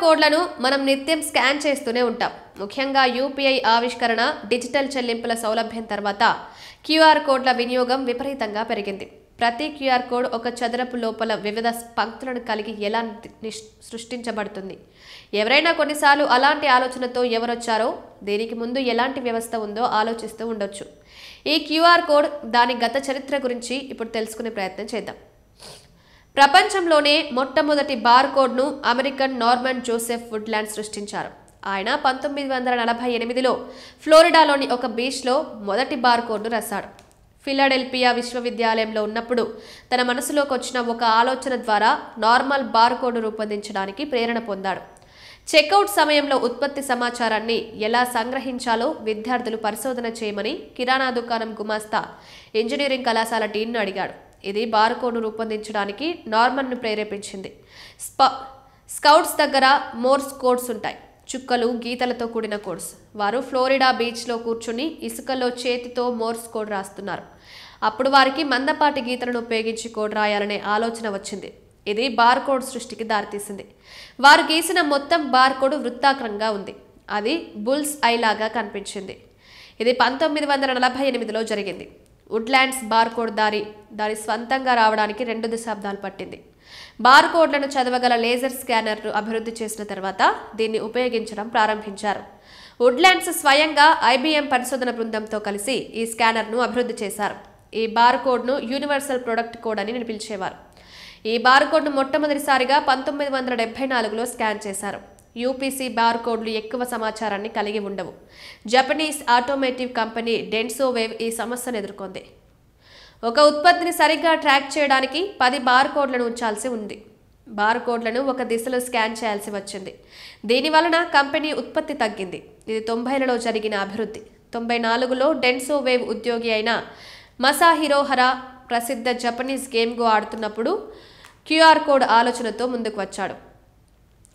కోడ్లను మనం నిత్యం స్కాన్ చేస్తూనే ఉంటాం. ముఖ్యంగా యూపీఐ ఆవిష్కరణ, డిజిటల్ చెల్లింపుల సౌలభ్యం తర్వాత క్యూఆర్ కోడ్ల వినియోగం విపరీతంగా పెరిగింది. ప్రతి క్యూఆర్ కోడ్ ఒక చదరపు లోపల వివిధ పంక్తులను కలిగి ఎలా సృష్టించబడుతుంది. ఎవరైనా కొన్నిసార్లు అలాంటి ఆలోచనతో ఎవరొచ్చారో, దీనికి ముందు ఎలాంటి వ్యవస్థ ఉందో ఆలోచిస్తూ ఉండొచ్చు. ఈ క్యూఆర్ కోడ్ దాని గత చరిత్ర గురించి ఇప్పుడు తెలుసుకునే ప్రయత్నం చేద్దాం. ప్రపంచంలోనే మొట్టమొదటి బార్ కోడ్ను అమెరికన్ నార్మన్ జోసెఫ్ వుడ్లాండ్ సృష్టించారు. ఆయన 1948లో ఫ్లోరిడాలోని ఒక బీచ్లో మొదటి బార్ కోడ్ను రాశాడు. ఫిలడెల్ఫియా విశ్వవిద్యాలయంలో ఉన్నప్పుడు తన మనసులోకి వచ్చిన ఒక ఆలోచన ద్వారా నార్మల్ బార్ కోడ్ను రూపొందించడానికి ప్రేరణ పొందాడు. చెక్అవుట్ సమయంలో ఉత్పత్తి సమాచారాన్ని ఎలా సంగ్రహించాలో విద్యార్థులు పరిశోధన చేయమని కిరాణా దుకాణం గుమాస్తా ఇంజనీరింగ్ కళాశాల డీన్ను అడిగాడు. ఇది బార్ కోడ్ను రూపొందించడానికి నార్మన్ను ప్రేరేపించింది. స్కౌట్స్ దగ్గర మోర్స్ కోడ్స్ ఉంటాయి, చుక్కలు గీతలతో కూడిన కోడ్స్. వారు ఫ్లోరిడా బీచ్లో కూర్చుని ఇసుకలో చేతితో మోర్స్ కోడ్ రాస్తున్నారు. అప్పుడు వారికి మందపాటి గీతలను ఉపయోగించి కోడ్ రాయాలనే ఆలోచన వచ్చింది. ఇది బార్ కోడ్ సృష్టికి దారితీసింది. వారు గీసిన మొత్తం బార్ కోడ్ వృత్తాకారంగా ఉంది. అది బుల్స్ ఐ లాగా కనిపించింది. ఇది 1948లో జరిగింది. వుడ్లాండ్స్ బార్ కోడ్ దాని స్వంతంగా రావడానికి 2 దశాబ్దాలు పట్టింది. బార్ కోడ్లను చదవగల లేజర్ స్కానర్ను అభివృద్ధి చేసిన తర్వాత దీన్ని ఉపయోగించడం ప్రారంభించారు. వుడ్లాండ్స్ స్వయంగా ఐబీఎం పరిశోధన బృందంతో కలిసి ఈ స్కానర్ను అభివృద్ధి చేశారు. ఈ బార్ కోడ్ను యూనివర్సల్ ప్రొడక్ట్ కోడ్ అని పిలిచేవారు. ఈ బార్ కోడ్ను మొట్టమొదటిసారిగా 1974లో స్కాన్ చేశారు. యూపీసీ బార్ కోడ్లు ఎక్కువ సమాచారాన్ని కలిగి ఉండవు. Japanese automotive company Denso wave ఈ సమస్యను ఎదుర్కొంది. ఒక ఉత్పత్తిని సరిగ్గా ట్రాక్ చేయడానికి 10 బార్ కోడ్లను ఉంచాల్సి ఉంది. బార్ కోడ్లను ఒక దిశలో స్కాన్ చేయాల్సి వచ్చింది. దీనివలన కంపెనీ ఉత్పత్తి తగ్గింది. ఇది 90లలో జరిగిన అభివృద్ధి. 94లో డెన్సో వేవ్ ఉద్యోగి అయిన మసాహిరో హరా ప్రసిద్ధ జపనీస్ గేమ్గో ఆడుతున్నప్పుడు క్యూఆర్ కోడ్ ఆలోచనతో ముందుకు వచ్చాడు.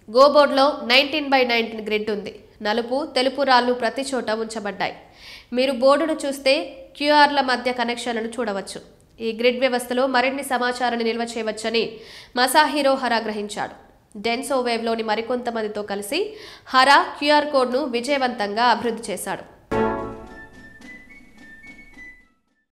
గో బోర్డులో 19x19 గ్రిడ్ ఉంది. నలుపు, తెలుపు రాళ్లు ప్రతి చోట ఉంచబడ్డాయి. మీరు బోర్డును చూస్తే క్యూఆర్ల మధ్య కనెక్షన్లను చూడవచ్చు. ఈ గ్రిడ్ వ్యవస్థలో మరిన్ని సమాచారాన్ని నిల్వ చేయవచ్చని మసాహిరో హరా గ్రహించాడు. డెన్సో వేవ్లోని మరికొంతమందితో కలిసి హరా క్యూఆర్ కోడ్ను విజయవంతంగా అభివృద్ధి చేశాడు.